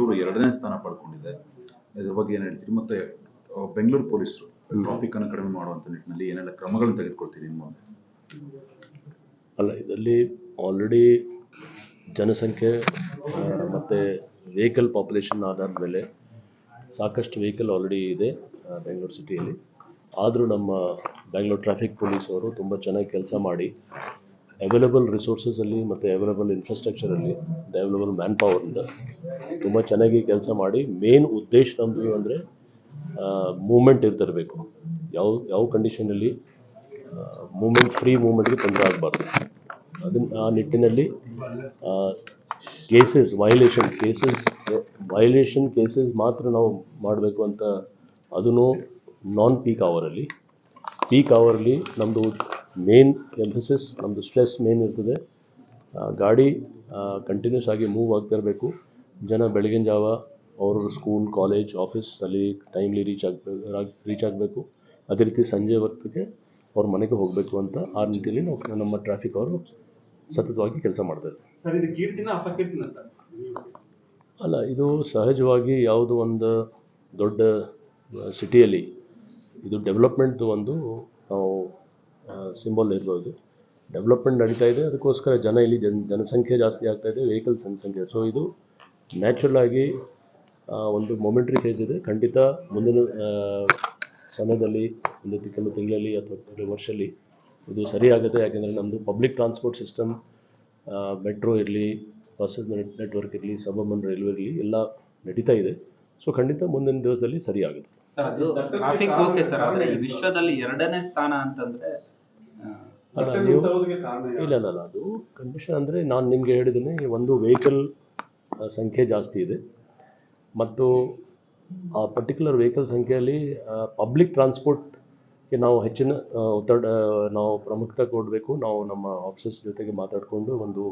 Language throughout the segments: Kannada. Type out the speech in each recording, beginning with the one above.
ಬೆಂಗಳೂರು 2ನೇ ಸ್ಥಾನ ಪಡ್ಕೊಂಡಿದೆ. ಇದ್ರ ಬಗ್ಗೆ ಏನು ಹೇಳ್ತೀರಿ? ಮತ್ತೆ ಬೆಂಗಳೂರು ಪೊಲೀಸರು ಟ್ರಾಫಿಕ್ ಅನ್ನು ಕಡಿಮೆ ಮಾಡುವಂತ ನಿಟ್ಟಿನಲ್ಲಿ ಏನೆಲ್ಲ ಕ್ರಮಗಳನ್ನು ತೆಗೆದುಕೊಳ್ತೀರಿ ಇನ್ನು ಮುಂದೆ? ಅಲ್ಲ, ಇದರಲ್ಲಿ ಆಲ್ರೆಡಿ ಜನಸಂಖ್ಯೆ ಮತ್ತು ವೆಹಿಕಲ್ ಪಾಪ್ಯುಲೇಷನ್ ಆಧಾರದ ಮೇಲೆ ಸಾಕಷ್ಟು ವೆಹಿಕಲ್ ಆಲ್ರೆಡಿ ಇದೆ ಬೆಂಗಳೂರು ಸಿಟಿಯಲ್ಲಿ. ಆದರೂ ನಮ್ಮ ಬೆಂಗಳೂರು ಟ್ರಾಫಿಕ್ ಪೊಲೀಸ್ ಅವರು ತುಂಬ ಚೆನ್ನಾಗಿ ಕೆಲಸ ಮಾಡಿ ಅವೈಲಬಲ್ ರಿಸೋರ್ಸಸಲ್ಲಿ ಮತ್ತು ಅವೈಲಬಲ್ ಇನ್ಫ್ರಾಸ್ಟ್ರಕ್ಚರಲ್ಲಿ ಅವೈಲಬಲ್ ಮ್ಯಾನ್ ಪವರಿಂದ ತುಂಬ ಚೆನ್ನಾಗಿ ಕೆಲಸ ಮಾಡಿ ಮೇನ್ ಉದ್ದೇಶ ನಮ್ಮದು ಅಂದರೆ ಮೂಮೆಂಟ್ ಇರ್ತಿರಬೇಕು. ಯಾವ ಕಂಡೀಷನಲ್ಲಿ ಫ್ರೀ ಮೂಮೆಂಟ್ಗೆ ತೊಂದರೆ ಆಗಬಾರ್ದು. ಆ ನಿಟ್ಟಿನಲ್ಲಿ ವೈಲೇಷನ್ ಕೇಸಸ್ ಮಾತ್ರ ನಾವು ಮಾಡಬೇಕು ಅಂತ. ಅದನ್ನು ನಾನ್ ಪೀಕ್ ಅವರಲ್ಲಿ. ಪೀಕ್ ಅವರಲ್ಲಿ ನಮ್ಮದು ಮೇನ್ ಎಂಫಸಿಸ್, ನಮ್ಮದು ಸ್ಟ್ರೆಸ್ ಮೇನ್ ಇರ್ತದೆ. ಗಾಡಿ ಕಂಟಿನ್ಯೂಸ್ ಆಗಿ ಮೂವ್ ಆಗ್ತಿರಬೇಕು. ಜನ ಬೆಳಗಿನ ಜಾವ ಅವರು ಸ್ಕೂಲ್, ಕಾಲೇಜ್, ಆಫೀಸಲ್ಲಿ ಟೈಮ್ಲಿ ರೀಚ್ ಆಗಬೇಕು. ಅದೇ ರೀತಿ ಸಂಜೆ ಹೊತ್ತಿಗೆ ಅವ್ರ ಮನೆಗೆ ಹೋಗಬೇಕು ಅಂತ ಆ ನಿಟ್ಟಿನಲ್ಲಿ ನಾವು ನಮ್ಮ ಟ್ರಾಫಿಕ್ ಅವರು ಸತತವಾಗಿ ಕೆಲಸ ಮಾಡ್ತಾರೆ. ಸರ್, ಇದು ಕೀರ್ತಿನ ಅಪಕೀರ್ತಿನ ಸರ್? ಅಲ್ಲ, ಇದು ಸಹಜವಾಗಿ ಯಾವುದು ಒಂದು ದೊಡ್ಡ ಸಿಟಿಯಲ್ಲಿ ಇದು ಡೆವಲಪ್ಮೆಂಟ್ದು ಒಂದು ನಾವು ಸಿಂಬಲ್ ಇರ್ಬೋದು. ಡೆವಲಪ್ಮೆಂಟ್ ನಡೀತಾ ಇದೆ, ಅದಕ್ಕೋಸ್ಕರ ಇಲ್ಲಿ ಜನಸಂಖ್ಯೆ ಜಾಸ್ತಿ ಆಗ್ತಾಯಿದೆ, ವೆಹಿಕಲ್ ಜನಸಂಖ್ಯೆ. ಸೊ ಇದು ನ್ಯಾಚುರಲ್ ಆಗಿ ಒಂದು ಮೊಮೆಂಟ್ರಿ ಫೇಸ್ ಇದೆ. ಖಂಡಿತ ಮುಂದಿನ ಸಮಯದಲ್ಲಿ ಕೆಲವು ತಿಂಗಳಲ್ಲಿ ಅಥವಾ ಕೆಲವು ವರ್ಷದಲ್ಲಿ ಇದು ಸರಿ ಆಗುತ್ತೆ. ಯಾಕೆಂದರೆ ನಮ್ಮದು ಪಬ್ಲಿಕ್ ಟ್ರಾನ್ಸ್ಪೋರ್ಟ್ ಸಿಸ್ಟಮ್, ಮೆಟ್ರೋ ಇರಲಿ, ಬಸ್ ನೆಟ್ವರ್ಕ್ ಇರಲಿ, ಸಬರ್ಬನ್ ರೈಲ್ವೆ ಇರಲಿ, ಎಲ್ಲ ನಡೀತಾ ಇದೆ. ಸೊ ಖಂಡಿತ ಮುಂದಿನ ದಿವಸದಲ್ಲಿ ಸರಿ ಆಗುತ್ತೆ. ಟ್ರಾಫಿಕ್ ಓಕೆ ಸರ್, ಆದರೆ ಈ ವಿಶ್ವದಲ್ಲಿ 2ನೇ ಸ್ಥಾನ ಅಂತಂದರೆ ಅಲ್ಲ, ನೀವು ಇಲ್ಲ, ಅದು ಕಂಡೀಷನ್ ಅಂದರೆ ನಾನು ನಿಮಗೆ ಹೇಳಿದ್ದೀನಿ, ಒಂದು ವೆಹಿಕಲ್ ಸಂಖ್ಯೆ ಜಾಸ್ತಿ ಇದೆ ಮತ್ತು ಆ ಪರ್ಟಿಕ್ಯುಲರ್ ವೆಹಿಕಲ್ ಸಂಖ್ಯೆಯಲ್ಲಿ ಪಬ್ಲಿಕ್ ಟ್ರಾನ್ಸ್ಪೋರ್ಟ್ಗೆ ನಾವು ಹೆಚ್ಚಿನ ಒತ್ತಡ, ನಾವು ಪ್ರಾಮುಖ್ಯತೆ ಕೊಡಬೇಕು. ನಾವು ನಮ್ಮ ಆಫೀಸರ್ಸ್ ಜೊತೆಗೆ ಮಾತಾಡಿಕೊಂಡು ಒಂದು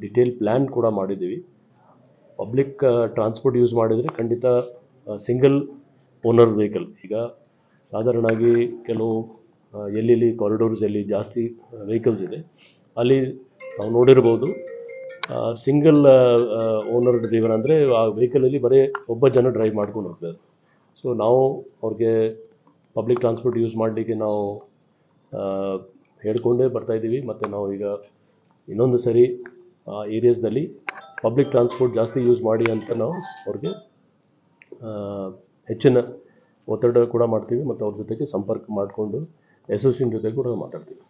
ಡಿಟೇಲ್ ಪ್ಲ್ಯಾನ್ ಕೂಡ ಮಾಡಿದ್ದೀವಿ. ಪಬ್ಲಿಕ್ ಟ್ರಾನ್ಸ್ಪೋರ್ಟ್ ಯೂಸ್ ಮಾಡಿದರೆ ಖಂಡಿತ ಸಿಂಗಲ್ ಓನರ್ ವೆಹಿಕಲ್, ಈಗ ಸಾಧಾರಣವಾಗಿ ಕೆಲವು ಎಲ್ಲೆಲ್ಲಿ ಕಾರಿಡೋರ್ಸ್ ಎಲ್ಲಿ ಜಾಸ್ತಿ ವೆಹಿಕಲ್ಸ್ ಇದೆ ಅಲ್ಲಿ ನಾವು ನೋಡಿರ್ಬೋದು, ಸಿಂಗಲ್ ಓನರ್ ಡ್ರೈವರ್ ಅಂದರೆ ಆ ವೆಹಿಕಲಲ್ಲಿ ಬರೀ ಒಬ್ಬ ಜನ ಡ್ರೈವ್ ಮಾಡ್ಕೊಂಡು ಹೋಗ್ತಾರೆ. ಸೊ ನಾವು ಅವ್ರಿಗೆ ಪಬ್ಲಿಕ್ ಟ್ರಾನ್ಸ್ಪೋರ್ಟ್ ಯೂಸ್ ಮಾಡಲಿಕ್ಕೆ ನಾವು ಹೇಳ್ಕೊಂಡೇ ಬರ್ತಾಯಿದ್ದೀವಿ. ಮತ್ತು ನಾವು ಈಗ ಇನ್ನೊಂದು ಸರಿ ಏರಿಯಾಸ್ದಲ್ಲಿ ಪಬ್ಲಿಕ್ ಟ್ರಾನ್ಸ್ಪೋರ್ಟ್ ಜಾಸ್ತಿ ಯೂಸ್ ಮಾಡಿ ಅಂತ ನಾವು ಅವ್ರಿಗೆ ಹೆಚ್ಚಿನ ಒತ್ತಡ ಕೂಡ ಮಾಡ್ತೀವಿ ಮತ್ತು ಅವ್ರ ಜೊತೆಗೆ ಸಂಪರ್ಕ ಮಾಡಿಕೊಂಡು ಅಸೋಸಿಯೇಷನ್ ಜೊತೆ ಕೂಡ ಮಾತಾಡ್ತೀವಿ.